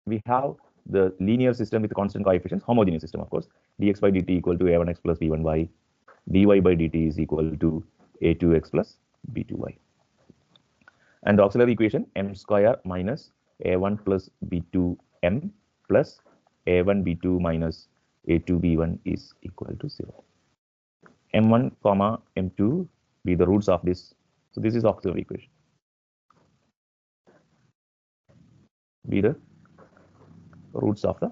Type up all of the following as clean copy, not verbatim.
we have the linear system with constant coefficients, homogeneous system, of course, dx by dt equal to a1x plus b1y, dy by dt is equal to a2x plus b2y. And the auxiliary equation m square minus a1 plus b2m plus a1 b2 minus a2 b1 is equal to 0. m1 comma m2 be the roots of this. So this is auxiliary equation. Be the roots of the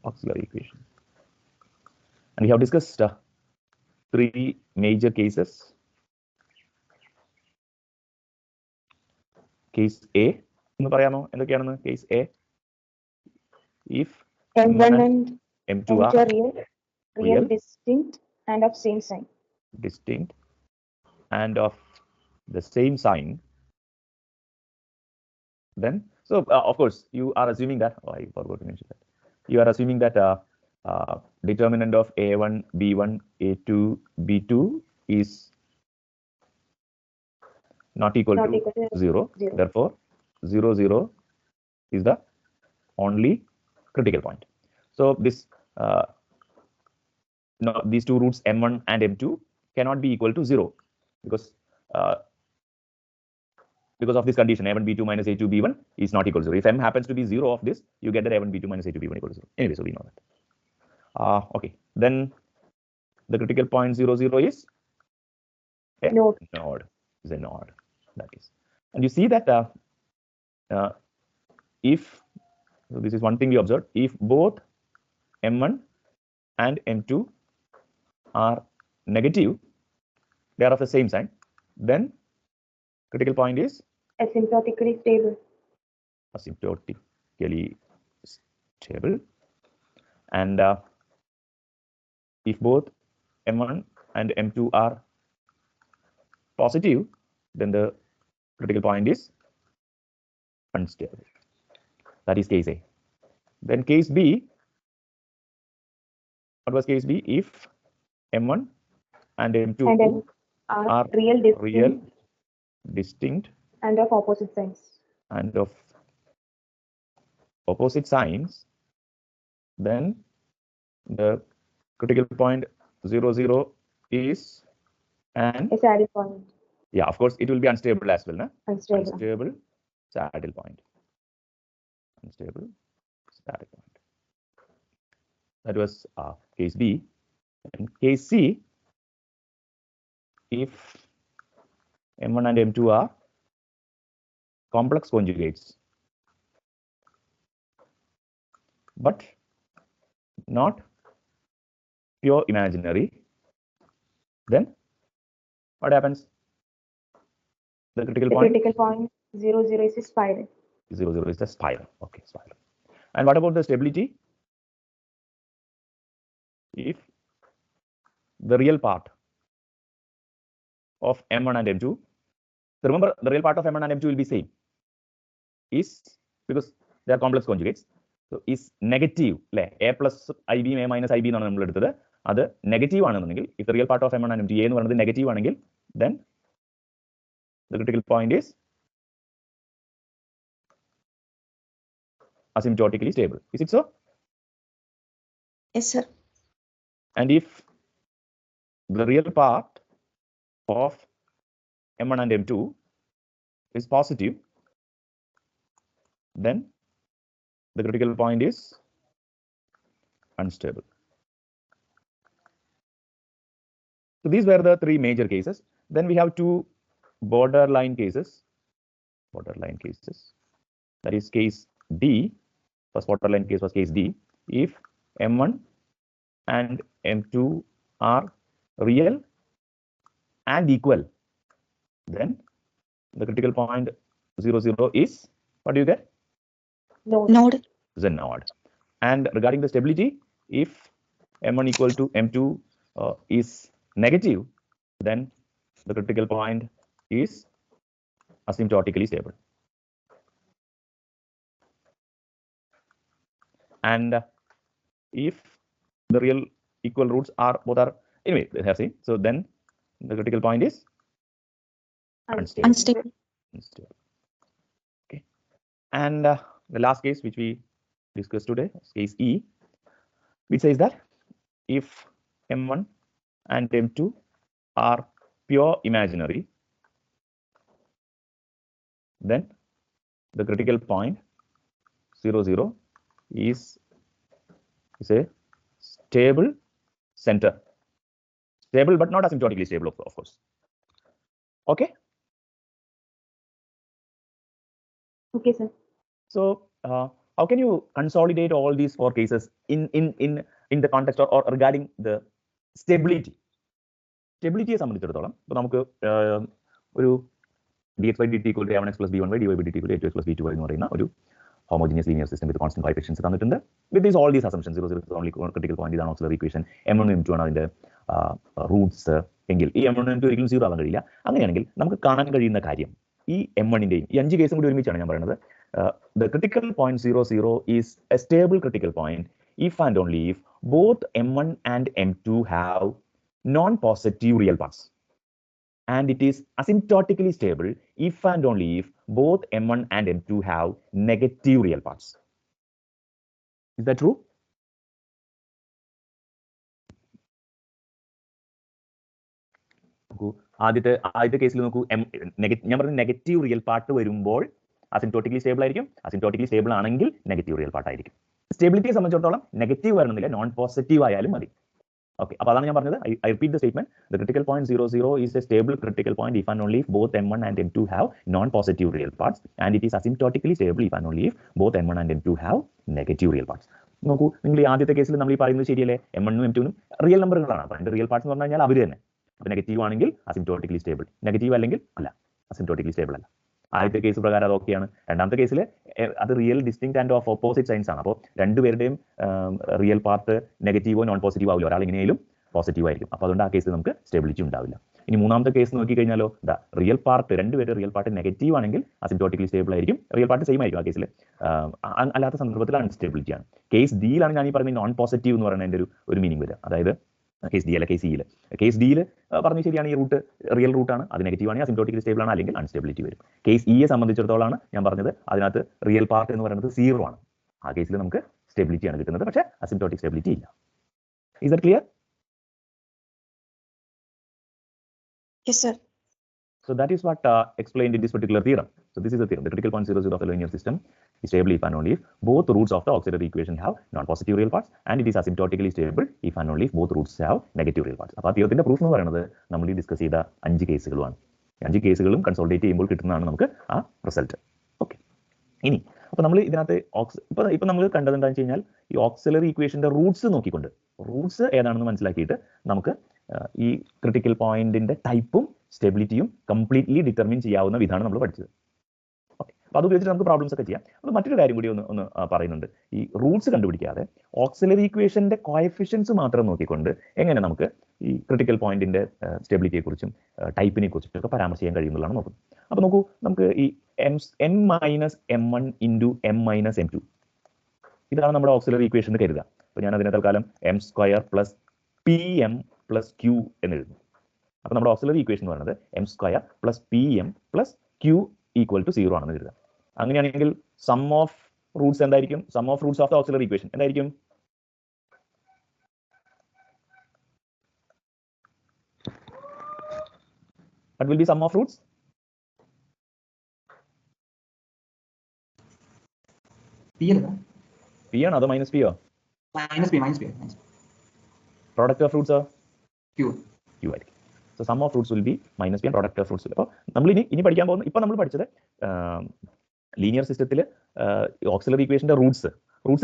auxiliary equation. And we have discussed 3 major cases. Case A, case A, if M1 and M2 are real, distinct, and of same sign. Distinct and of the same sign. Then, so of course, you are assuming that, I forgot to mention that. You are assuming that determinant of A1, B1, A2, B2 is not equal to 0. Therefore, 0, 0 is the only critical point. So this these two roots M1 and M2 cannot be equal to 0 because of this condition, A1 B2 minus A2 B1 is not equal to 0. If M happens to be 0 of this, you get that A1 B2 minus A2 B1 equal to 0. Anyway, so we know that. Okay, then the critical point 0, 0 is a node. Is a node, that is. And you see that if, so this is one thing we observed, if both M1 and M2 are negative, they are of the same sign, then critical point is asymptotically stable. Asymptotically stable. And if both M1 and M2 are positive, then the critical point is unstable. That is case A. Then case B, what was case B? If M1 and M2 are real, distinct, and of opposite signs. Then the critical point 0, 0 is a saddle point. Yeah, of course, it will be unstable as well. Na? Unstable saddle point. Unstable saddle point. That was case B. And case C, if M1 and M2 are complex conjugates, but not pure imaginary, then what happens? The critical point 0, 0 is a spiral. 0, 0 is the spiral. Okay, spiral. And what about the stability? If the real part of M1 and M2, so remember the real part of M1 and M2 will be same, is because they are complex conjugates. So is negative, A plus IB, A minus IB എന്നാണ് നമ്മൾ എടുത്തത്. അത് negative ആണെന്നുണ്ടെങ്കിൽ, if the real part of M1 and M2 A എന്ന് പറയുന്നത് negative ആണെങ്കിൽ, then the critical point is asymptotically stable. Is it so? Yes, sir. And if the real part of M1 and M2 is positive, then the critical point is unstable. So these were the 3 major cases. Then we have 2 borderline cases. That is case D. First borderline case was case D. If M1 and M2 are real and equal, then the critical point 0, 0 is, what do you get? Node. Is a node. And regarding the stability, if M1 equal to M2 is negative, then the critical point is asymptotically stable. And if the real equal roots are both are, anyway, they have seen, so then the critical point is unstable. Okay. And the last case which we discussed today, case E, which says that if M1 and M2 are pure imaginary, then the critical point 0, 0 is a stable center. Stable, but not asymptotically stable, of course. Okay? Okay, sir. So, how can you consolidate all these 4 cases in the context or regarding the stability? Stability സംബന്ധിച്ചിടത്തോളം ഇപ്പോൾ നമുക്ക് ഒരു dx by dt equal to a1x plus b1 by dy by dt equal to a2x plus b2y എന്ന് പറയുന്ന ഒരു homogeneous linear system with constant coefficients തന്നിട്ടുണ്ട്. With these all these assumptions, 0, 0 is the only critical point, ഇതാണ് auxiliary equation, m1 m2 ആണ് അതിന്റെ Roots എങ്കിൽ ഈ m1 m2 ഒരിക്കലും 0 ആവാൻ കഴിയില്ല. അങ്ങനെയാണെങ്കിൽ നമുക്ക് കാണാൻ കഴിയുന്ന കാര്യം ഈ m1ന്റെയും ഈ 5 കേസും കൂടി ഒരുമിച്ചാണ് ഞാൻ പറയുന്നത്. The critical point 0, 0 is a stable critical point if and only if both m1 and m2 have non-positive real parts. And it is asymptotically stable if and only if both M1 and M2 have negative real parts. Is that true? ആദ്യത്തെ കേസിൽ നോക്കൂ, ഞാൻ പറഞ്ഞ negative real part വരുമ്പോൾ asymptotically stable ആയിരിക്കും. Asymptotically stable ആണെങ്കിൽ negative real part ആയിരിക്കും. സ്റ്റെബിലിറ്റിയെ സംബന്ധിച്ചിടത്തോളം നെഗറ്റീവ് വരണമെന്നില്ല, നോൺ പോസിറ്റീവ് ആയാലും മതി. Okay, അപ്പോൾ അതാണ് ഞാൻ പറഞ്ഞത്. I repeat the statement. The critical point 0, 0 is a stable critical point if and only if both M1 and M2 have non-positive real parts, and it is asymptotically stable if and only if both M1 and M2 have negative real parts. നോക്കൂ, നിങ്ങൾ ഈ ആദ്യത്തെ കേസിൽ നമ്മൾ ഈ പറയുന്നത് ശരിയല്ലേ? M1 ഉം M2 ഉം റിയൽ നമ്പറുകളാണ്. അപ്പോൾ അതിന്റെ റിയൽ പാർട്സ് എന്ന് പറഞ്ഞു കഴിഞ്ഞാൽ അവർ തന്നെ. അപ്പോൾ നെഗറ്റീവ് ആണെങ്കിൽ അസിംപ്റ്റോട്ടിക്കലി സ്റ്റേബിൾ, നെഗറ്റീവ് അല്ലെങ്കിൽ അല്ല, അസിംപ്റ്റോട്ടിക്കലി സ്റ്റേബിൾ അല്ല. ആദ്യത്തെ കേസ് പ്രകാരം അത് ഓക്കെയാണ്. രണ്ടാമത്തെ കേസിൽ അത് real distinct and of opposite signs ആണ്. അപ്പോൾ രണ്ടുപേരുടെയും റിയൽ പാർട്ട് നെഗറ്റീവോ നോൺ പോസിറ്റീവോ ആവില്ല, ഒരാൾ എങ്ങനെയും പോസിറ്റീവ് ആയിരിക്കും. അപ്പോൾ അതുകൊണ്ട് ആ കേസിൽ നമുക്ക് സ്റ്റെബിലിറ്റി ഉണ്ടാവില്ല. ഇനി മൂന്നാമത്തെ കേസ് നോക്കിക്കഴിഞ്ഞാലോ, റിയൽ പാർട്ട് രണ്ടുപേരും റിയൽ പാർട്ട് നെഗറ്റീവ് ആണെങ്കിൽ അസിംപ്റ്റോട്ടിക്കലി സ്റ്റേബിൾ ആയിരിക്കും, റിയൽ പാർട്ട് സെയിം ആയിരിക്കും ആ കേസിൽ. അല്ലാത്ത സന്ദർഭത്തിൽ അൺസ്റ്റെബിലിറ്റി ആണ്. കേസ് ഡിയിലാണ് ഞാൻ ഈ പറയുന്നത് നോൺ പോസിറ്റീവ് എന്ന് പറയുന്നതിന്റെ ഒരു മീനിങ് വരിക. അതായത് കേസ് ഡി അല്ല, കേസ് ഇയിൽ. കേസ് ഡിയിൽ പറഞ്ഞ ശരിയാണ്, ഈ റൂട്ട് റിയൽ റൂട്ടാണ്, അത് നെഗറ്റീവ് ആണ്, അസിംപ്റ്റോട്ടിക്കലി സ്റ്റേബിൾ ആണ്, അല്ലെങ്കിൽ അൺസ്റ്റെബിലിറ്റി വരും. കേസ് ഇയെ സംബന്ധിച്ചിടത്തോളമാണ് ഞാൻ പറഞ്ഞത്, അതിനകത്ത് റിയൽ പാർട്ട് എന്ന് പറയുന്നത് 0 ആണ്. ആ കേസിൽ നമുക്ക് സ്റ്റെബിലിറ്റി ആണ് കിട്ടുന്നത്, പക്ഷേ അസിംപ്റ്റോട്ടിക് സ്റ്റെബിലിറ്റി ഇല്ല. Is that clear? Yes, sir. So that is what explained in this particular theorem. So this is the theorem. The critical point 0, 0 of the linear system is stable if and only if both roots of the auxiliary equation have non-positive real parts, and it is asymptotically stable if and only if both roots have negative real parts. അപ്പോൾ ആ തിയറത്തിന്റെ proof എന്ന് പറയുന്നത് നമ്മൾ ഈ discuss ചെയ്ത 5 കേസുകളുമാണ്. 5 കേസുകളും കൺസോൾട്ടേറ്റ് ചെയ്യുമ്പോൾ കിട്ടുന്നതാണ് നമുക്ക് ആ റിസൾട്ട്. ഓക്കെ, ഇനി അപ്പോൾ നമ്മൾ ഇതിനകത്ത് ഇപ്പൊ നമ്മൾ കണ്ടത് എന്താണെന്ന് വെച്ച് കഴിഞ്ഞാൽ, ഈ ഓക്സിലറി ഇക്വേഷന്റെ റൂട്ട്സ് നോക്കിക്കൊണ്ട് റൂട്ട്സ് ഏതാണെന്ന് മനസ്സിലാക്കിയിട്ട് നമുക്ക് ഈ ക്രിട്ടിക്കൽ പോയിന്റിന്റെ ടൈപ്പും സ്റ്റെബിലിറ്റിയും കംപ്ലീറ്റ്ലി ഡിറ്റർമിൻ ചെയ്യാവുന്ന വിധമാണ് നമ്മൾ പഠിച്ചത്. ഓക്കെ, അപ്പോൾ അത് ഉപയോഗിച്ചിട്ട് നമുക്ക് പ്രോബ്ലംസ് ഒക്കെ ചെയ്യാം. അപ്പോൾ മറ്റൊരു കാര്യം കൂടി ഒന്ന് പറയുന്നുണ്ട്. ഈ റൂട്ട്സ് കണ്ടുപിടിക്കാതെ ഓക്സിലറി ഇക്വേഷന്റെ കോഎഫിഷ്യൻസ് മാത്രം നോക്കിക്കൊണ്ട് എങ്ങനെ നമുക്ക് ഈ ക്രിട്ടിക്കൽ പോയിന്റിന്റെ സ്റ്റെബിലിറ്റിയെ കുറിച്ചും ടൈപ്പിനെ കുറിച്ചും ഒക്കെ പരാമർശിക്കാൻ കഴിയുന്നതാണ് നോക്കുന്നത്. അപ്പോൾ നോക്കൂ, നമുക്ക് ഈ m minus m1 into m minus m2 ഇതാണ് നമ്മുടെ ഓക്സിലറി ഇക്വേഷൻ എന്ന് കരുതുക. അപ്പോൾ ഞാൻ അതിനെ തൽക്കാലം m² plus pm plus q എന്ന് എഴുതുന്നു. അപ്പോൾ നമ്മുടെ ഓക്സിലറി ഇക്വേഷൻ എന്ന് പറയുന്നത് m² plus pm plus q equal to 0 ആണെന്ന് എഴുതുക. അങ്ങനെയാണെങ്കിൽ സം ഓഫ് റൂട്ട്സ് എന്തായിരിക്കും? Sum of roots of the auxiliary equation എന്തായിരിക്കും? What will be sum of roots? p അല്ല, p ആണോ അതോ മൈനസ് p ഓ? Minus p. Product of roots q ആയിരിക്കും. So sum of roots will be minus p and product of roots. അപ്പോൾ നമ്മൾ ഇനി പഠിക്കാൻ പോകുന്നത്, ഇപ്പൊ നമ്മൾ പഠിച്ചത് ലീനിയർ സിസ്റ്റത്തിൽ ഓക്സിലറി ഇക്വേഷന്റെ റൂട്ട്സ്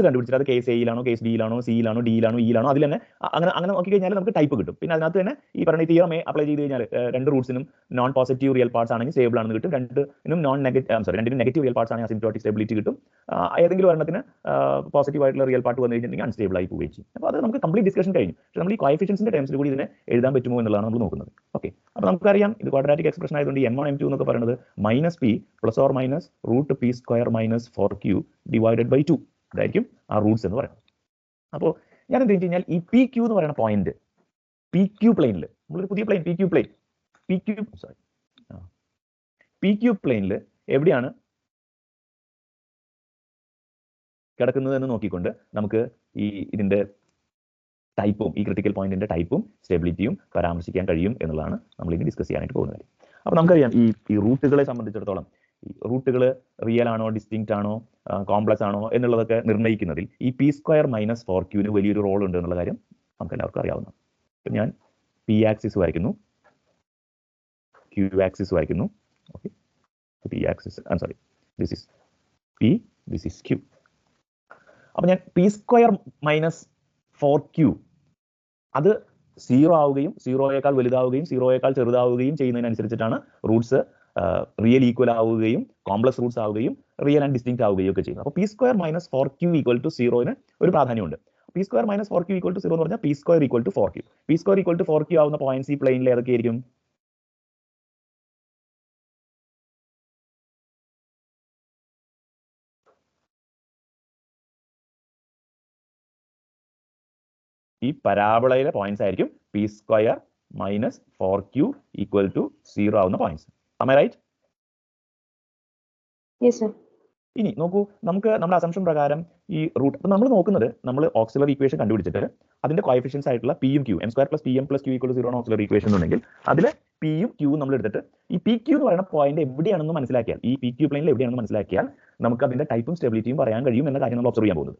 കണ്ടുപിടിച്ചിട്ട് അത് കേസ് എയിലാണോ, കേസ് ഡിയിലാണോ, സിയിലാണോ, ഡിയിലാണോ, ഇയിലാണോ, അതിൽ തന്നെ അങ്ങനെ നോക്കിക്കഴിഞ്ഞാൽ നമുക്ക് ടൈപ്പ് കിട്ടും. പിന്നെ അതിനകത്ത് തന്നെ ഈ പറഞ്ഞ തിയറം അപ്ലൈ ചെയ്ത് കഴിഞ്ഞാൽ രണ്ട് റൂട്ട്സിനും നോൺ പോസിറ്റീവ് റിയൽ പാർട്സ് ആണെങ്കിൽ സ്റ്റേബിൾ ആണെന്ന് കിട്ടും, രണ്ടിനും നെഗറ്റീവ് റിയൽ പാർട്സ് ആണെങ്കിൽ അസിംപ്റ്റോട്ടിക് സ്റ്റെബിലിറ്റി കിട്ടും, ഏതെങ്കിലും ഒരെണ്ണത്തിന് പോസിറ്റീവ് ആയിട്ടുള്ള റിയൽ പാർട്ട് വന്നു കഴിഞ്ഞിട്ടുണ്ടെങ്കിൽ അൺസ്റ്റേബിൾ ആയി പോവുകയും ചെയ്യും. അപ്പോൾ അത് നമുക്ക് കംപ്ലീറ്റ് ഡിസ്കഷൻ കഴിഞ്ഞു. പക്ഷേ നമ്മൾ ഈ കോഎഫിഷ്യൻസിന്റെ ടേംസിൽ കൂടി ഇതിനെ എഴുതാൻ പറ്റുമോ എന്നുള്ളതാണ് നമ്മൾ നോക്കുന്നത്. ഓക്കെ, അപ്പോൾ നമുക്കറിയാം ഇത് ക്വാഡ്രാറ്റിക് എക്സ്പ്രഷൻ ആയതുകൊണ്ട് m1 m2 എന്നൊക്കെ പറയുന്നത് minus p plus or minus √p² minus 4q divided by 2 ഇതായിരിക്കും ആ റൂട്ട്സ് എന്ന് പറയുന്നത്. അപ്പോൾ ഞാൻ എന്ത് വെച്ച് കഴിഞ്ഞാൽ ഈ പി ക്യൂ എന്ന് പറയുന്ന പോയിന്റ് പി ക്യൂ പ്ലെയിനിൽ നമ്മളൊരു പുതിയ പ്ലെയിൻ പി ക്യൂ പ്ലെയിനിൽ എവിടെയാണ് കിടക്കുന്നത് എന്ന് നോക്കിക്കൊണ്ട് നമുക്ക് ഇതിന്റെ ടൈപ്പും ഈ ക്രിട്ടിക്കൽ പോയിന്റിന്റെ ടൈപ്പും സ്റ്റെബിലിറ്റിയും പരാമർശിക്കാൻ കഴിയും എന്നുള്ളതാണ് നമ്മൾ ഇനി ഡിസ്കസ് ചെയ്യാനായിട്ട് പോകുന്നത്. അപ്പോൾ നമുക്കറിയാം ഈ റൂട്ടുകളെ സംബന്ധിച്ചിടത്തോളം ഈ റൂട്ടുകൾ റിയൽ ആണോ ഡിസ്റ്റിങ്ക്റ്റ് ആണോ കോംപ്ലക്സ് ആണോ എന്നുള്ളതൊക്കെ നിർണ്ണയിക്കുന്നതിൽ ഈ പി സ്ക്വയർ മൈനസ് 4q വലിയൊരു റോൾ ഉണ്ട് എന്നുള്ള കാര്യം നമുക്ക് എല്ലാവർക്കും അറിയാവുന്നതാണ്. അപ്പം ഞാൻ പി ആക്സിസ് വരയ്ക്കുന്നു, ക്യൂ ആക്സിസ് വരയ്ക്കുന്നു. Okay, P axis sorry this is P, this is Q. അപ്പം ഞാൻ പി സ്ക്വയർ മൈനസ് 4q അത് 0 ആവുകയും 0യേക്കാൾ വലുതാവുകയും 0യേക്കാൾ ചെറുതാവുകയും ചെയ്യുന്നതിനനുസരിച്ചിട്ടാണ് റൂട്ട്സ് റിയൽ ഈക്വൽ ആവുകയും കോംപ്ലക്സ് റൂട്ട്സ് ആവുകയും റിയൽ ആൻഡ് ഡിസ്റ്റിങ്ക്റ്റ് ആവുകയും ഒക്കെ ചെയ്യുന്നത്. അപ്പോൾ P square minus 4q equal to 0ന് ഒരു പ്രാധാന്യമുണ്ട്. P square minus 4q equal to 0 എന്ന് പറഞ്ഞാൽ P square equal to 4q. P square equal to 4q ആവുന്ന പോയിന്റ്സ് ഈ പ്ലെയിനിൽ ഏതൊക്കെയായിരിക്കും? ഈ പരാബോളയിലെ പോയിന്റ്സ് ആയിരിക്കും P square minus 4q equal to 0 ആവുന്ന points. Am I right? Yes, sir. ഇനി നോക്കൂ, നമുക്ക് നമ്മുടെ അസംഷൻ പ്രകാരം ഈ റൂട്ട് നമ്മൾ നോക്കുന്നത്, നമ്മൾ ഓക്സിലറി ഇക്വേഷൻ കണ്ടുപിടിച്ചിട്ട് അതിന്റെ കോഎഫിഷ്യൻസ് ആയിട്ടുള്ള പിയും ക്യൂ m² + pm + q = 0 ആണ് ഓക്സിലറി ഇക്വേഷൻ എന്നുണ്ടെങ്കിൽ അതിൽ പിയും ക്യൂവും നമ്മൾ എടുത്തിട്ട് ഈ പി ക്യൂ എന്ന് പറയുന്ന പോയിന്റ് എവിടെയാണെന്ന് മനസ്സിലാക്കിയാൽ, ഈ പി ക്യൂ പ്ലെയിനിൽ എവിടെയാണെന്ന് മനസ്സിലാക്കിയാൽ നമുക്ക് അതിന്റെ ടൈപ്പും സ്റ്റെബിലിറ്റിയും പറയാൻ കഴിയും എന്ന കാര്യം നമ്മൾ ഒബ്സർവ് ചെയ്യാൻ പോകുന്നത്.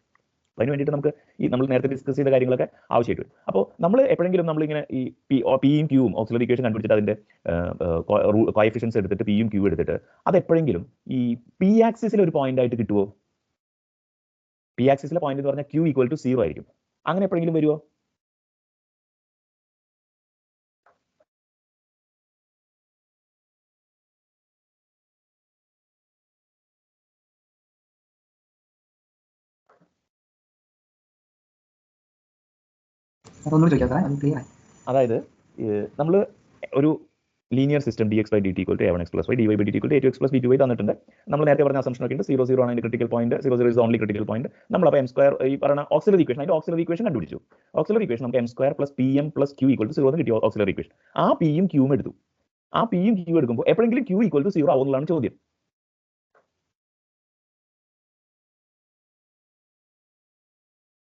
അതിന് വേണ്ടിയിട്ട് നമുക്ക് നമ്മൾ നേരത്തെ ഡിസ്കസ് ചെയ്ത കാര്യങ്ങളൊക്കെ ആവശ്യമായിട്ട് വരും. അപ്പോൾ നമ്മൾ എപ്പോഴെങ്കിലും നമ്മളിങ്ങനെ ഈ പിയും ക്യൂവും ഓക്സിലറി ഇക്വേഷൻ കണ്ടുപിടിച്ചിട്ട് അതിന്റെ കോഎഫിഷ്യൻസ് എടുത്തിട്ട് പിയും ക്യൂ എടുത്തിട്ട് അത് എപ്പോഴെങ്കിലും ഈ പി ആക്സിസിൽ ഒരു പോയിന്റ് ആയിട്ട് കിട്ടുമോ? പി ആക്സിസിലെ പോയിന്റ് എന്ന് പറഞ്ഞാൽ ക്യൂ ഈക്വൽ ടു 0 ആയിരിക്കും. അങ്ങനെ എപ്പോഴെങ്കിലും വരുമോ? അതായത് നമ്മൾ ഒരു linear system dx/dt = a1x + y, dy/dt = a2x + b2y തന്നിട്ടുണ്ട്. നമ്മൾ നേരത്തെ പറഞ്ഞ അസംഷൻ ഒക്കെ ഉണ്ട്. 0 0 ആണ് അതിന്റെ critical point, 0 0 is only critical point. നമ്മൾ അപ്പോൾ m² ഈ പറഞ്ഞ ഓക്സിലറി ഇക്വേഷൻ, അതിന്റെ ഓക്സിലറി ഇക്വേഷൻ കണ്ടുപിടിച്ചു. ഓക്സിലറി ഇക്വേഷൻ നമുക്ക് m² + pm + q = 0 എന്ന് കിട്ടിയ ഓക്സിലറി ഇക്വേഷൻ. ആ പിയും ക്യൂവും എടുത്തു. ആ പിയും ക്യൂ എടുക്കുമ്പോൾ എപ്പോഴെങ്കിലും q = 0 ആവുന്നതാണ് ചോദ്യം.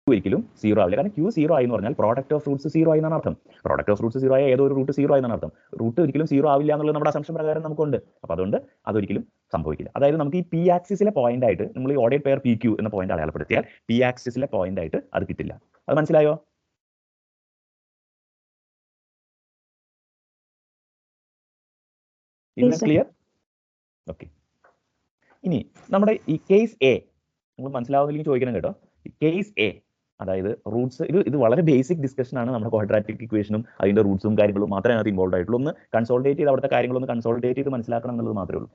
ഒരിക്കലും 0 ആവില്ല. കാരണം q 0 ആയി എന്ന് പറഞ്ഞാൽ പ്രോഡക്റ്റ് ഓഫ് റൂട്ട്സ് 0 ആയി എന്നാണ് അർത്ഥം. പ്രോഡക്റ്റ് ഓഫ് റൂട്ട്സ് 0 ആയ ഏതോ ഒരു റൂട്ട് 0 ആയി എന്നാണ് അർത്ഥം. റൂട്ട് ഒരിക്കലും 0 ആവില്ല എന്നുള്ളത് നമ്മുടെ അസംഷൻ പ്രകാരം നമുക്കുണ്ട്. അപ്പോൾ അതുകൊണ്ട് അതൊരിക്കലും സംഭവിക്കില്ല. അതായത് നമുക്ക് ഈ പി ആക്സിസിലെ പോയിന്റ് ആയിട്ട് നമ്മൾ ഈ ഓർഡേഡ് പെയർ പി ക്യൂ എന്ന പോയിന്റ് അടയാളപ്പെടുത്തിയാൽ പി ആക്സിസിലെ പോയിന്റ് ആയിട്ട് അത് കിട്ടില്ല. അത് മനസ്സിലായോ? ക്ലിയർ? ഓക്കെ. ഇനി നമ്മുടെ ഈ കേസ് എ നമ്മൾ മനസ്സിലാവുന്നില്ലെങ്കിൽ ചോദിക്കണം കേട്ടോ. കേസ് എ അതായത് റൂട്ട്സ്, ഇത് വളരെ ബേസിക് ഡിസ്കഷൻ ആണ്. നമ്മുടെ ക്വാഡ്രാറ്റിക് ഇക്വേഷനും അതിന്റെ റൂട്ട്സും കാര്യങ്ങളും മാത്രമേ അതിനകത്ത് ഇൻവോൾവ് ആയിട്ടുള്ളൂ. ഒന്ന് കൺസോൾട്ടേറ്റ് ചെയ്ത് അവിടുത്തെ കാര്യങ്ങളൊന്ന് കൺസോൾട്ടേറ്റ് ചെയ്ത് മനസ്സിലാക്കണം എന്നുള്ളത് മാത്രമേ ഉള്ളൂ.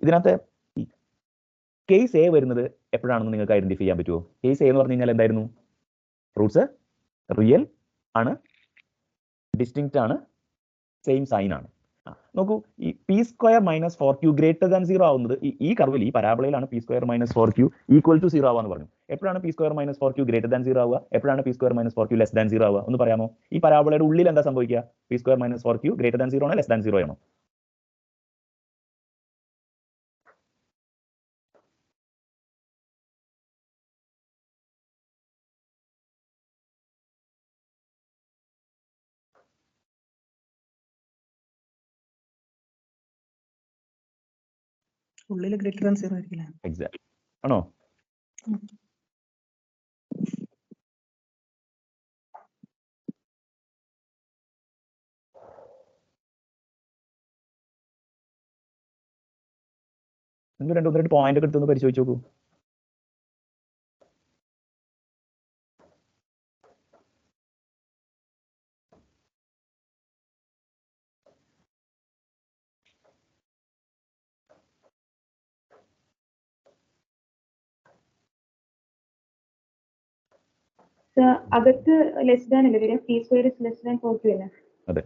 ഇതിനകത്ത് കേസ് എ വരുന്നത് എപ്പോഴാണെന്ന് നിങ്ങൾക്ക് ഐഡന്റിഫൈ ചെയ്യാൻ പറ്റുമോ? കേസ് എ എന്ന് പറഞ്ഞു കഴിഞ്ഞാൽ എന്തായിരുന്നു? റൂട്ട്സ് റിയൽ ആണ്, ഡിസ്റ്റിങ്ക്റ്റ് ആണ്, സെയിം സൈൻ ആണ്. നോക്കൂ, ഈ P square minus 4q greater than 0 ആവുന്നത് ഈ കർവിൽ, ഈ പരാബോളയിലാണ് P square minus 4q equal to 0 ആവാന്ന് പറഞ്ഞു. എപ്പോഴാണ് P square minus 4q greater than 0 ആവുക? എപ്പോഴാണ് P square minus 4q less than 0 ആവുക? ഒന്ന് പറയാമോ? ഈ പരാബോളയുടെ ഉള്ളിൽ എന്താ സംഭവിക്കുക? P square minus 4q greater than 0 ആണോ ലെസ് ദാൻ 0 ആണോ? ഉള്ളിൽ ഗ്രേറ്റർ ദാൻ 0 ആയിരിക്കില്ല. എക്സാക്ട് ആണോ? നിങ്ങൾ രണ്ട് പോയിന്റ് ഒക്കെ എടുത്തൊന്ന് പരിശോധിച്ച് നോക്കൂ. അകത്ത് ലെസ് ദാൻ അല്ലേ വരിക? P square is less than 4q അല്ലേ? അതെ.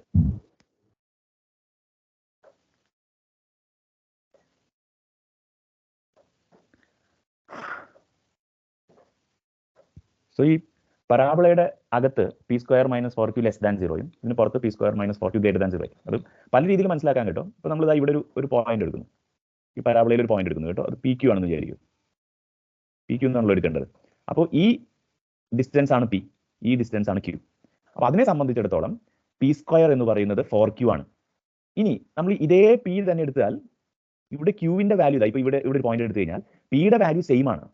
സോ ഈ പരാബോളയുടെ അകത്ത് P square minus 4q less than 0യും ഇതിന് പുറത്ത് P square minus 4q greater than 0യും. അത് പല രീതിയിൽ മനസ്സിലാക്കാൻ കേട്ടോ. ഇപ്പോൾ നമ്മൾ ഇവിടെ ഒരു പോയിന്റ് എടുക്കുന്നു, ഈ പരാബോളയിൽ ഒരു പോയിന്റ് എടുക്കുന്നു കേട്ടോ. അത് പി ക്യൂ ആണെന്ന് വിചാരിക്കും. പി ക്യൂ എന്നാണല്ലോ എടുക്കേണ്ടത്. അപ്പോൾ ഈ ഡിസ്റ്റൻസ് ആണ് പി, ഈ ഡിസ്റ്റൻസ് ആണ് ക്യൂ. അപ്പോൾ അതിനെ സംബന്ധിച്ചിടത്തോളം പി സ്ക്വയർ എന്ന് പറയുന്നത് 4q ആണ്. ഇനി നമ്മൾ ഇതേ പി തന്നെ എടുത്താൽ ഇവിടെ ക്യൂവിന്റെ വാല്യൂ ഇതാ, ഇപ്പൊ ഇവിടെ ഒരു പോയിന്റ് എടുത്തു കഴിഞ്ഞാൽ പിയുടെ വാല്യൂ സെയിം ആണ്,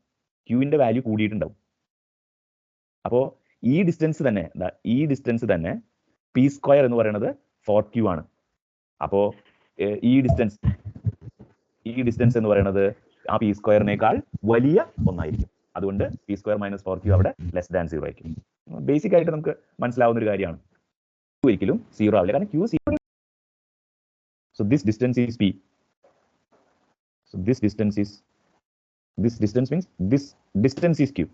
ക്യൂവിന്റെ വാല്യൂ കൂടിയിട്ടുണ്ടാവും. അപ്പോൾ ഈ ഡിസ്റ്റൻസ് തന്നെ പി സ്ക്വയർ എന്ന് പറയുന്നത് 4q ആണ്. അപ്പോൾ ഈ ഡിസ്റ്റൻസ് എന്ന് പറയുന്നത് ആ പി സ്ക്വയറിനേക്കാൾ വലിയ ഒന്നായിരിക്കും. അതുകൊണ്ട് പി സ്ക്വയർ മൈനസ് 4q അവിടെ ലെസ് ദാൻ 0 ആയിരിക്കും. ബേസിക് ആയിട്ട് നമുക്ക് മനസ്സിലാവുന്ന ഒരു കാര്യമാണ്. q ഒരിക്കലും 0 ആവില്ല, കാരണം q 0. So this distance is p. So this distance means this distance is q.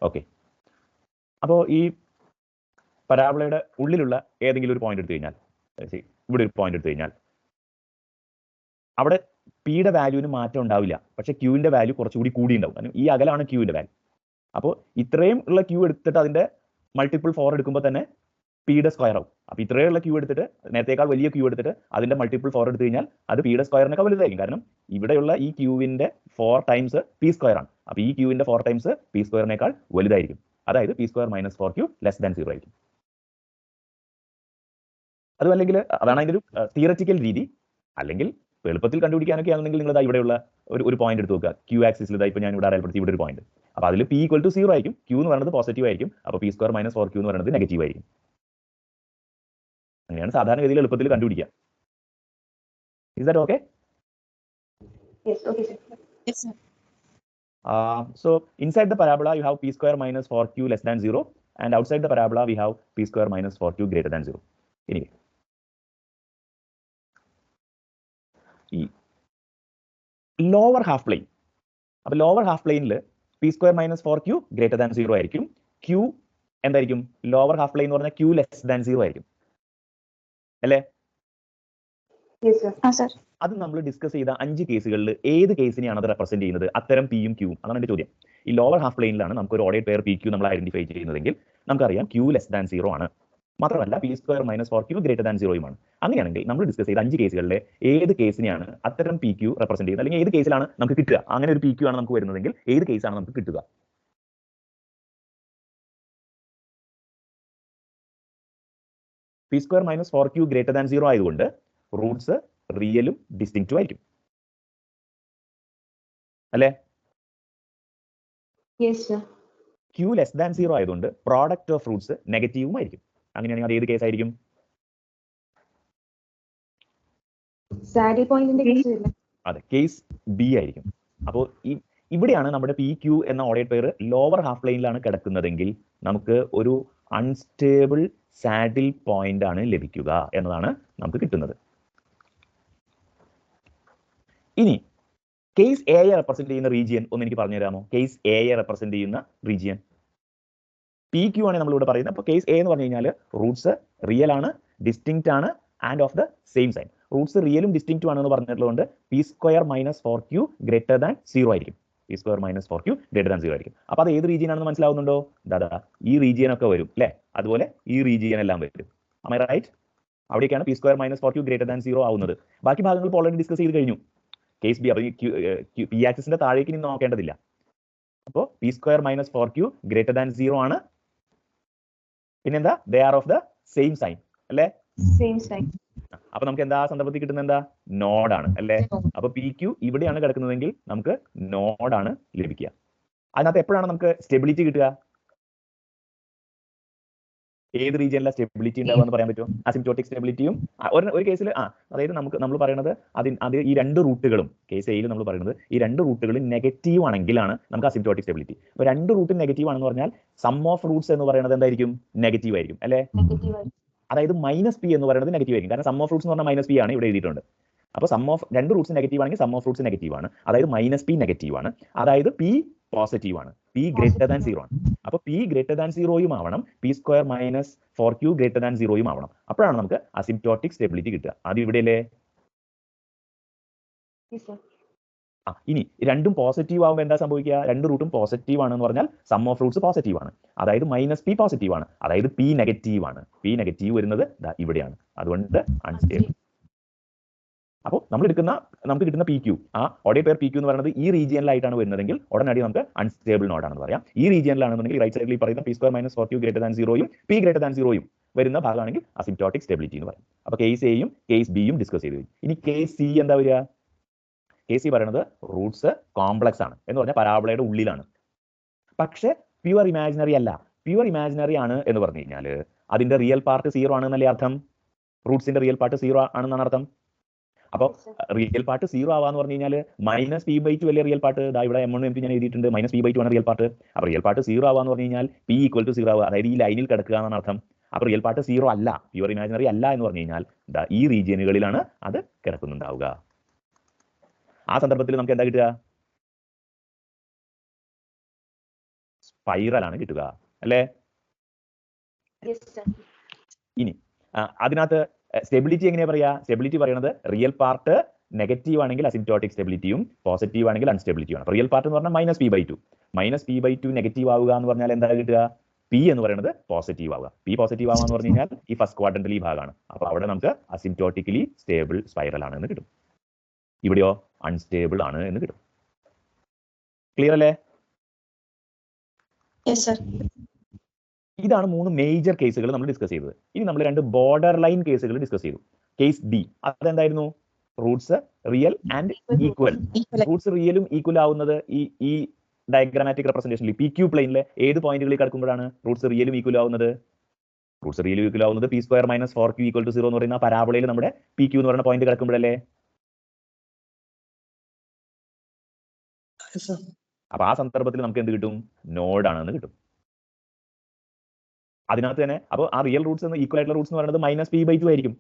Okay, അപ്പോൾ ഈ പരാബോളയുടെ ഉള്ളിലുള്ള ഏതെങ്കിലും ഒരു പോയിന്റ് എടുത്തു കഴിഞ്ഞാൽ, ഇവിടെ ഒരു പോയിന്റ് എടുത്തു കഴിഞ്ഞാൽ അവിടെ പിയുടെ വാല്യൂവിന് മാറ്റം ഉണ്ടാവില്ല, പക്ഷെ ക്യൂവിന്റെ വാല്യൂ കുറച്ചുകൂടി കൂടിയുണ്ടാവും. കാരണം ഈ അകലാണ് ക്യൂവിന്റെ വാല്യൂ. അപ്പോൾ ഇത്രയും ഉള്ള ക്യൂ എടുത്തിട്ട് അതിന്റെ മൾട്ടിപ്പിൾ 4 എടുക്കുമ്പോൾ തന്നെ പിയുടെ സ്ക്വയർ ആവും. അപ്പോൾ ഇത്രയുള്ള ക്യൂ എടുത്തിട്ട്, നേരത്തേക്കാൾ വലിയ ക്യൂ എടുത്തിട്ട് അതിന്റെ മൾട്ടിപ്പിൾ 4 എടുത്തു കഴിഞ്ഞാൽ അത് പിയുടെ സ്ക്വയറിനൊക്കെ വലുതായിരിക്കും. കാരണം ഇവിടെയുള്ള ഈ ക്യൂവിന്റെ 4 ടൈംസ് പി സ്ക്വയർ ആണ്. അപ്പോൾ ഈ ക്യൂവിന്റെ 4 ടൈംസ് പി സ്ക്വയറിനേക്കാൾ വലുതായിരിക്കും. അതായത് P square minus 4q less than 0 ആയിരിക്കും. അതും അല്ലെങ്കിൽ അതാണ് അതിന്റെ ഒരു തിയററ്റിക്കൽ രീതി. അല്ലെങ്കിൽ എളുപ്പത്തിൽ കണ്ടുപിടിക്കാനൊക്കെ ആണെങ്കിൽ നിങ്ങൾ ഇവിടെയുള്ള ഒരു പോയിന്റ് എടുത്ത് നോക്കുക. ക്യൂ ആക്സിസിൽ ഇപ്പൊ ഞാൻ ഇവിടെ അടയാളപ്പെടുത്തി ഇവിടെ ഒരു പോയിന്റ്. അപ്പോൾ അതിൽ p ഈക്വൽ ടു 0 ആയിരിക്കും, q എന്ന് പറയുന്നത് പോസിറ്റീവ് ആയിരിക്കും. അപ്പോൾ പി സ്ക്വയർ മൈനസ് 4q എന്ന് പറയുന്നത് നെഗറ്റീവ് ആയിരിക്കും. അങ്ങനെയാണ് സാധാരണഗതിയിൽ എളുപ്പത്തിൽ കണ്ടുപിടിക്കുക. Is that okay? Yes, okay, sir. Yes, sir. So inside the parabola you have p square minus 4q less than 0, and outside the parabola we have p square minus 4q greater than 0. Anyway, lower half plane. അപ്പോൾ lower half planeൽ p square minus 4q greater than 0 ആയിരിക്കും. q എന്തായിരിക്കും? lower half plane എന്ന് പറഞ്ഞാൽ q less than 0 ആയിരിക്കും, അല്ലേ? Yes, sir. Sir. അത് നമ്മൾ discuss ചെയ്ത 5 കേസുകളിൽ ഏത് കേസിനെയാണ് അത് റെപ്രസെന്റ് ചെയ്യുന്നത്? അത്തരം പിയും ക്യൂവും, അതാണ് എന്റെ ചോദ്യം. ഈ ലോവർ ഹാഫ് പ്ലെയിനിലാണ് നമുക്ക് ഒരു ഓർഡേഡ് പെയർ പി ക്യൂ നമ്മൾ ഐഡന്റിഫൈ ചെയ്യുന്നതെങ്കിൽ നമുക്കറിയാം ക്യൂ ലെസ് ദാൻ 0 ആണ്. മാത്രമല്ല P square minus 4q greater than 0യുമാണ്. അങ്ങനെയാണെങ്കിൽ നമ്മൾ ഡിസ്കസ് ചെയ്ത 5 കേസുകളിലെ ഏത് കേസിനെയാണ് അത്തരം പി ക്യൂ റെപ്രസെന്റ് ചെയ്യുന്നത്? അല്ലെങ്കിൽ ഏത് കേസിലാണ് നമുക്ക് കിട്ടുക? അങ്ങനെ ഒരു പി ക്യൂ ആണ് നമുക്ക് വരുന്നതെങ്കിൽ ഏത് കേസാണ് നമുക്ക് കിട്ടുക? P square minus 4q greater than 0 ആയതുകൊണ്ട് റൂട്ട്സ് റിയലും ഡിസ്റ്റിങ്ക്റ്റും ആയിരിക്കും, അല്ലേ? Yes, sir. q less than 0 ആയതുകൊണ്ട് പ്രോഡക്റ്റ് ഓഫ് റൂട്ട്സ് നെഗറ്റീവും ആയിരിക്കും. അങ്ങനെയാണെങ്കിൽ അത് ഏത് കേസ് ആയിരിക്കും? സാഡിൽ പോയിന്റിന്റെ കേസ് വരില്ല. അതെ, കേസ് ബി ആയിരിക്കും. അപ്പോൾ ഇവിടെയാണ് നമ്മുടെ പി ക്യൂ എന്ന ഓർഡേഡ് പെയർ ലോവർ ഹാഫ് പ്ലെയിനിലാണ് കിടക്കുന്നതെങ്കിൽ നമുക്ക് ഒരു അൺസ്റ്റേബിൾ സാഡിൽ പോയിന്റ് ആണ് ലഭിക്കുക എന്നതാണ് നമുക്ക് കിട്ടുന്നത്. ഇനി കേസ് എയെ റെപ്രസെന്റ് ചെയ്യുന്ന റീജിയൻ ഒന്ന് എനിക്ക് പറഞ്ഞു തരാമോ? കേസ് എയെ റെപ്രസെന്റ് ചെയ്യുന്ന റീജിയൻ പി ക്യൂ ആണ് നമ്മളിവിടെ പറയുന്നത്. അപ്പോൾ കേസ് എ എന്ന് പറഞ്ഞു കഴിഞ്ഞാൽ റൂട്ട്സ് റിയൽ ആണ്, ഡിസ്റ്റിങ്ക്റ്റ് ആണ്, and of the same sign. Roots റിയലും ഡിസ്റ്റിങ്ക്റ്റും ആണെന്ന് പറഞ്ഞിട്ടുള്ളതുകൊണ്ട് P square minus 4q greater than 0 ആയിരിക്കും. P square minus 4q greater than 0 ആയിരിക്കും. അപ്പോൾ അത് ഏത് റീജിയൻ ആണെന്ന് മനസ്സിലാവുന്നുണ്ടോ? ദാദാ ഈ റീജിയൻ ഒക്കെ വരും, അല്ലേ? അതുപോലെ ഈ റീജിയൻ എല്ലാം വരും. Am I right? അവിടേക്കാണ് P square minus 4q greater than 0 ആവുന്നത്. ബാക്കി ഭാഗങ്ങൾ ഓൾറെഡി ഡിസ്കസ് ചെയ്ത് കഴിഞ്ഞു. കേസ് ബി, അപ്പോൾ പി ആക്സിസിന്റെ താഴേക്ക് ഇനി നോക്കേണ്ടതില്ല. അപ്പോൾ P square minus 4q greater than 0 ആണ്. പിന്നെന്താ? They are of the same sign, അല്ലേ? Same sign. അപ്പൊ നമുക്ക് എന്താ സന്ദർഭത്തിൽ കിട്ടുന്നത്? എന്താ? നോഡാണ്, അല്ലേ? അപ്പൊ പി ക്യൂ ഇവിടെയാണ് കിടക്കുന്നതെങ്കിൽ നമുക്ക് നോഡാണ് ലഭിക്കുക. അതിനകത്ത് എപ്പോഴാണ് നമുക്ക് സ്റ്റെബിലിറ്റി കിട്ടുക? ഏത് റീജിയനിലെ സ്റ്റെബിലിറ്റി ഉണ്ടാവുക എന്ന് പറയാൻ പറ്റുമോ? അസിംപ്റ്റോട്ടിക് സ്റ്റെബിലിറ്റിയും ഒരു കേസിൽ അതായത് നമ്മൾ പറയുന്നത് അത് ഈ രണ്ട് റൂട്ടുകളും, കേസ് എയിൽ നമ്മൾ പറയുന്നത് ഈ രണ്ട് റൂട്ടുകളും നെഗറ്റീവ് ആണെങ്കിലാണ് നമുക്ക് അസിംപ്റ്റോട്ടിക് സ്റ്റെബിലിറ്റി. അപ്പോൾ രണ്ട് റൂട്ടും നെഗറ്റീവ് ആണെന്ന് പറഞ്ഞാൽ സം ഓഫ് റൂട്ട്സ് എന്ന് പറയുന്നത് എന്തായിരിക്കും? നെഗറ്റീവ് ആയിരിക്കും, അല്ലേ? അതായത് മൈനസ് പി എന്ന് പറയുന്നത് നെഗറ്റീവ് ആയിരിക്കും. കാരണം സം ഓഫ് റൂട്ട്സ് എന്ന് പറഞ്ഞാൽ മൈനസ് പി ആണ് ഇവിടെ എഴുതിയിട്ടുണ്ട്. അപ്പോൾ സം ഓഫ് രണ്ട് റൂട്ട്സ് നെഗറ്റീവ് ആണെങ്കിൽ സം ഓഫ് റൂട്ട്സ് നെഗറ്റീവ് ആണ്. അതായത് മൈനസ് പി നെഗറ്റീവ് ആണ്. അതായത് പി പോസിറ്റീവ് ആണ്. പി ഗ്രേറ്റർ ദാൻ 0 ആണ്. അപ്പോൾ പി ഗ്രേറ്റർ ദാൻ 0യും ആവണം, P square minus 4q greater than 0യും ആവണം. അപ്പോഴാണ് നമുക്ക് അസിംപ്റ്റോട്ടിക് സ്റ്റെബിലിറ്റി കിട്ടുക. അത് ഇവിടെയല്ലേ? ഇനി രണ്ടും പോസിറ്റീവ് ആകുമ്പോൾ എന്താ സംഭവിക്കുക? രണ്ട് റൂട്ടും പോസിറ്റീവ് ആണെന്ന് പറഞ്ഞാൽ സം ഓഫ് റൂട്ട്സ് പോസിറ്റീവ് ആണ്. അതായത് മൈനസ് പി പോസിറ്റീവ് ആണ്. അതായത് പി നെഗറ്റീവ് ആണ്. പി നെഗറ്റീവ് വരുന്നത് ഇവിടെയാണ്. അതുകൊണ്ട് അൺസ്റ്റേബിൾ. അപ്പോൾ നമുക്ക് കിട്ടുന്ന പി ക്യൂ, ആ ഓർഡർ പെയർ പി ക്യൂ എന്ന് പറയുന്നത് ഈ റീജിയനിലായിട്ടാണ് വരുന്നതെങ്കിൽ ഉടനടി നമുക്ക് അൺസ്റ്റേബിൾ നോഡാണെന്ന് പറയാം. ഈ റീജിയനിലാണെന്നുണ്ടെങ്കിൽ റൈറ്റ് സൈഡിൽ പറയുന്ന P square minus 4q greater than 0യും പി ഗ്രേറ്റർ ദാൻ 0യും വരുന്ന ഭാഗമാണെങ്കിൽ അസിംപ്റ്റോട്ടിക് സ്റ്റെബിലിറ്റി എന്ന് പറയും. അപ്പോൾ കേസ് എയും കേസ് ബിയും ഡിസ്കസ് ചെയ്തു. ഇനി കേസ് സി എന്താ വരിക? കേസ് സി പറയുന്നത് റൂട്ട്സ് കോംപ്ലക്സ് ആണ് എന്ന് പറഞ്ഞാൽ പരാബോളയുടെ ഉള്ളിലാണ്, പക്ഷെ പ്യുവർ ഇമാജിനറി അല്ല. പ്യുവർ ഇമാജിനറി ആണ് എന്ന് പറഞ്ഞു കഴിഞ്ഞാൽ അതിന്റെ റിയൽ പാർട്ട് 0 ആണെന്നല്ലേ അർത്ഥം? റൂട്ട്സിന്റെ റിയൽ പാർട്ട് 0 ആണെന്നാണ് അർത്ഥം. അപ്പോൾ റിയൽ പാർട്ട് 0 ആവാന്ന് പറഞ്ഞു കഴിഞ്ഞാൽ -p/2 വലിയ റിയൽ പാർട്ട്. ഇവിടെ m1 m2 ഞാൻ എഴുതിയിട്ടുണ്ട്, -p/2 ആണ് റിയൽ പാർട്ട്. അപ്പോൾ റിയൽ പാർട്ട് 0 ആവാന്ന് പറഞ്ഞു കഴിഞ്ഞാൽ p = 0 ആവുക, അതായത് ഈ ലൈനിൽ കിടക്കുക എന്നാണ് അർത്ഥം. അപ്പോൾ റിയൽ പാർട്ട് 0 അല്ല, പ്യുവർ ഇമാജിനറി അല്ല എന്ന് പറഞ്ഞു കഴിഞ്ഞാൽ ഈ റീജിയനുകളിലാണ് അത് കിടക്കുന്നുണ്ടാവുക. ആ സന്ദർഭത്തിൽ നമുക്ക് എന്താ കിട്ടുക? സ്പൈറൽ ആണ് കിട്ടുക, അല്ലേ? ഇനി അതിനകത്ത് സ്റ്റെബിലിറ്റി എങ്ങനെയാ പറയാ? സ്റ്റെബിലിറ്റി പറയുന്നത് റിയൽ പാർട്ട് നെഗറ്റീവ് ആണെങ്കിൽ അസിംപ്റ്റോട്ടിക് സ്റ്റെബിലിറ്റിയും പോസിറ്റീവ് ആണെങ്കിൽ അൺസ്റ്റെബിലിറ്റിയും ആണ്. റിയൽ പാർട്ട് എന്ന് പറഞ്ഞാൽ -p/2 നെഗറ്റീവ് ആവുക എന്ന് പറഞ്ഞാൽ എന്താ കിട്ടുക? പി എന്ന് പറയുന്നത് പോസിറ്റീവ് ആവുക. പി പോസിറ്റീവ് ആവാന്ന് പറഞ്ഞു കഴിഞ്ഞാൽ ഈ ഫസ്റ്റ് ക്വാഡ്രന്റിൽ ഈ ഭാഗമാണ്. അപ്പോൾ അവിടെ നമുക്ക് അസിംപ്റ്റോട്ടിക്കലി സ്റ്റേബിൾ സ്പൈറൽ ആണ് എന്ന് കിട്ടും. ഇവിടെയോ അൺസ്റ്റേബിൾ ആണ് എന്ന് കിട്ടും. ക്ലിയർ അല്ലേ? ഇതാണ് 3 മേജർ കേസുകൾ നമ്മൾ ഡിസ്കസ് ചെയ്തത്. ഇനി നമ്മൾ 2 ബോർഡർ ലൈൻ കേസുകൾ ഡിസ്കസ് ചെയ്തു. കേസ് ഡി അതെന്തായിരുന്നു? Roots real and equal. Roots റിയലും ഈക്വൽ ആവുന്നത് ഈ ഡയഗ്രാമാറ്റിക് റെപ്രസെന്റേഷനിൽ പി ക്യൂ പ്ലെയിനിലെ ഏത് പോയിന്റുകളിൽ കിടക്കുമ്പോഴാണ് റൂട്ട്സ് റിയലും ഈക്വൽ ആവുന്നത്? റൂട്ട്സ് റിയലും ഈക്വൽ ആവുന്നത് p² - 4q = 0 എന്ന് പറയുന്ന പരാബോളയിൽ നമ്മുടെ പി ക്യൂ എന്ന് പറയുന്ന പോയിന്റ് കിടക്കുമ്പോഴല്ലേ? അപ്പൊ ആ സന്ദർഭത്തിൽ നമുക്ക് എന്ത് കിട്ടും? നോഡ് ആണെന്ന് കിട്ടും. അതിനകത്ത് തന്നെ അപ്പോൾ ആ റിയൽ റൂട്ട്സ് എന്ന് ഈക്വൽ ആയിട്ടുള്ള റൂട്ട്സ് എന്ന് പറയുന്നത് -p/2 ആയിരിക്കും.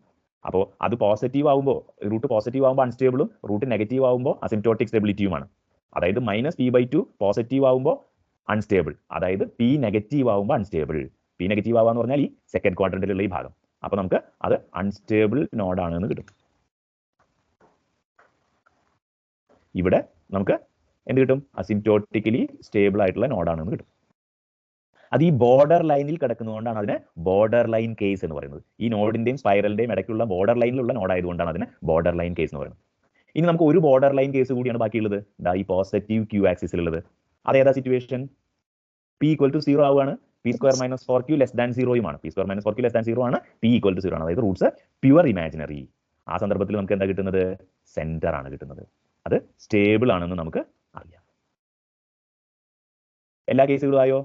അപ്പോൾ അത് പോസിറ്റീവ് ആവുമ്പോൾ റൂട്ട് പോസിറ്റീവ് ആവുമ്പോൾ അൺസ്റ്റേബിളും റൂട്ട് നെഗറ്റീവ് ആവുമ്പോൾ അസിംപ്റ്റോട്ടിക് സ്റ്റെബിലിറ്റിയുമാണ്. അതായത് -p/2 പോസിറ്റീവ് ആവുമ്പോൾ അൺസ്റ്റേബിൾ, അതായത് p നെഗറ്റീവ് ആവുമ്പോൾ അൺസ്റ്റേബിൾ. p നെഗറ്റീവ് ആവാന്ന് പറഞ്ഞാൽ ഈ സെക്കൻഡ് ക്വാഡ്രന്റിലുള്ള ഈ ഭാഗം. അപ്പോൾ നമുക്ക് അത് അൺസ്റ്റേബിൾ നോഡാണ് എന്ന് കിട്ടും. ഇവിടെ നമുക്ക് എന്ത് കിട്ടും? അസിംപ്റ്റോട്ടിക്കലി സ്റ്റേബിൾ ആയിട്ടുള്ള നോഡാണെന്ന് കിട്ടും. അത് ഈ ബോർഡർ ലൈനിൽ കിടക്കുന്നതുകൊണ്ടാണ് അതിനെ ബോർഡർ ലൈൻ കേസ് എന്ന് പറയുന്നത്. ഈ നോഡിന്റെയും സ്പൈറലിന്റെയും ഇടയ്ക്കുള്ള ബോർഡർ ലൈനിലുള്ള നോഡായതുകൊണ്ടാണ് അതിനെ ബോർഡർ ലൈൻ കേസ് എന്ന് പറയുന്നത്. ഇനി നമുക്ക് ഒരു ബോർഡർ ലൈൻ കേസ് കൂടിയാണ് ബാക്കിയുള്ളത്, ഈ പോസിറ്റീവ് ക്യൂ ആക്സിസിലുള്ളത്. അതേതാ സിറ്റുവേഷൻ? p = 0 ആവുകയാണ്, p² - 4q <0 ആണ്. p² - 4q <0 ആണ്, p = 0 ആണ്. അതായത് റൂട്ട്സ് പ്യുവർ ഇമാജിനറി. ആ സന്ദർഭത്തിൽ നമുക്ക് എന്താ കിട്ടുന്നത്? സെന്റർ ആണ് കിട്ടുന്നത്. അത് സ്റ്റേബിൾ ആണെന്ന് നമുക്ക് അറിയാം. എല്ലാ കേസുകളും ആയോ?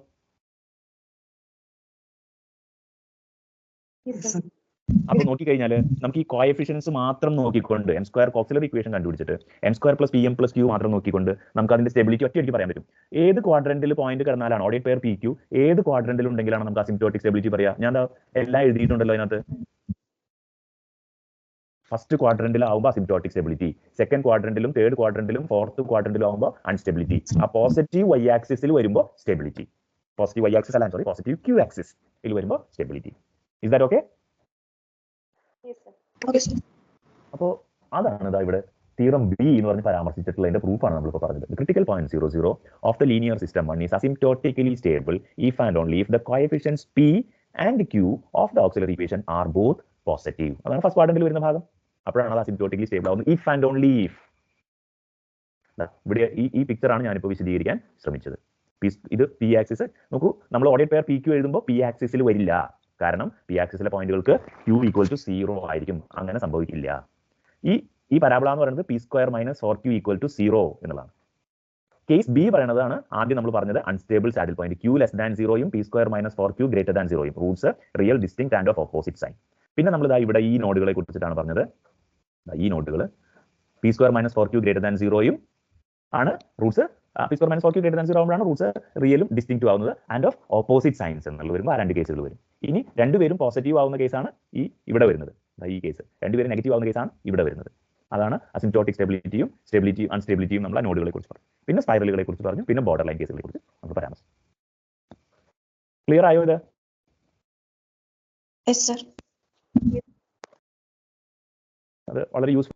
അപ്പൊ നോക്കിക്കഴിഞ്ഞാൽ നമുക്ക് ഈ കോഎഫിഷ്യൻസ് മാത്രം നോക്കിക്കൊണ്ട് m² ഓക്സിലറി ഇക്വേഷൻ കണ്ടുപിടിച്ചിട്ട് m² + pm + q മാത്രം നോക്കിക്കൊണ്ട് നമുക്ക് അതിന്റെ സ്റ്റെബിലിറ്റി ഒറ്റയടിക്ക് പറയാൻ പറ്റും. ഏത് ക്വാഡ്രന്റിൽ പോയിന്റ് കിടന്നാലാണ് ഓർഡർ പെയർ പി ക്യൂ ഏത് ക്വാഡ്രന്റിൽ ഉണ്ടെങ്കിലാണ് നമുക്ക് അസിംപ്റ്റോട്ടിക് സ്റ്റെബിലിറ്റി പറയാ? ഞാൻ എല്ലാം എഴുതിയിട്ടുണ്ടല്ലോ അതിനകത്ത്. ഫസ്റ്റ് ക്വാഡ്രന്റിൽ ആവുമ്പോൾ അസിംപ്റ്റോട്ടിക് സ്റ്റെബിലിറ്റി, സെക്കൻഡ് ക്വാഡ്രന്റിലും തേർഡ് ക്വാഡ്രന്റിലും ഫോർത്ത് ക്വാഡ്രന്റിലും ആവുമ്പോൾ അൺസ്റ്റെബിലിറ്റി. ആ പോസിറ്റീവ് y ആക്സിസിൽ വരുമ്പോൾ സ്റ്റെബിലിറ്റി. പോസിറ്റീവ് y ആക്സിസ് അല്ല, സോറി, പോസിറ്റീവ് q ആക്സിസിൽ വരുമ്പോൾ സ്റ്റെബിലിറ്റി. Is that okay? അപ്പോൾ അതാണ് ഇവിടെ തിയറം ബി എന്ന് പറഞ്ഞ് പരാമർശിച്ചിട്ടുള്ളതിന്റെ പ്രൂഫാണ് നമ്മളിപ്പോൾ പറഞ്ഞത്. Critical point 00 of the linear system 1 is asymptotically stable if and only if the coefficients p and q of the auxiliary equation are both positive. അതാണ് first ക്വാഡ്രന്റിൽ വരുന്ന ഭാഗം. അപ്പോഴാണ് അത് അസിംപ്റ്റോട്ടിക്കലി സ്റ്റേബിൾ ആവുന്നത്. If and only if. ഇവിടെ ഈ പിക്ചറാണ് ഞാനിപ്പോൾ വിശദീകരിക്കാൻ ശ്രമിച്ചത്. ഇത് പി ആക്സിസ് നോക്കൂ. നമ്മൾ ഓർഡർ പെയർ പി ക്യൂ എഴുതുമ്പോൾ പി ആക്സിസിൽ വരില്ല, കാരണം പി ആക്സിസിലെ പോയിന്റുകൾക്ക് q = 0 ആയിരിക്കും. അങ്ങനെ സംഭവിക്കില്ല. ഈ പരാബോള എന്ന് പറയുന്നത് p² - 4q = 0 എന്നുള്ളതാണ്. കേസ് ബി പറയുന്നതാണ് ആദ്യം നമ്മൾ പറഞ്ഞത് അൺസ്റ്റേബിൾ സാഡിൽ പോയിന്റ് q < 0യും p² - 4q > 0യും roots real distinct and of opposite sign. പിന്നെ നമ്മൾ ഇവിടെ ഈ നോഡുകളെ കുറിച്ചിട്ടാണ് പറഞ്ഞത്. ഈ നോഡുകൾ p² - 4q > 0യും ആണ് റൂട്ട്സ്. p² - 4q > 0 ആകുമ്പോഴാണ് റൂട്ട്സ് റിയലും ഡിസ്റ്റിങ്ക്റ്റും ആവുന്നത് ആൻഡ് ഓഫ് ഓപ്പോസിറ്റ് സൈൻസ് എന്നുള്ള വരുമ്പോൾ ആ 2 കേസുകൾ വരും. ഇനി രണ്ടുപേരും പോസിറ്റീവ് ആവുന്ന കേസാണ് ഇവിടെ വരുന്നത്. ഈ കേസ് രണ്ടുപേരും നെഗറ്റീവ് ആവുന്ന കേസാണ് ഇവിടെ വരുന്നത്. അതാണ് അസിംപ്റ്റോട്ടിക് സ്റ്റെബിലിറ്റിയും അൺസ്റ്റെബിലിറ്റിയും നമ്മൾ ആ നോഡുകളെ കുറിച്ച് പറഞ്ഞു. പിന്നെ സ്പൈറലുകളെ കുറിച്ച് പറഞ്ഞു. പിന്നെ ബോർഡർ ലൈൻ കേസുകളെ കുറിച്ച് നമുക്ക് പരാമർശിച്ചു. ക്ലിയർ ആയോ ഇത്? അത് വളരെ യൂസ്ഫുൾ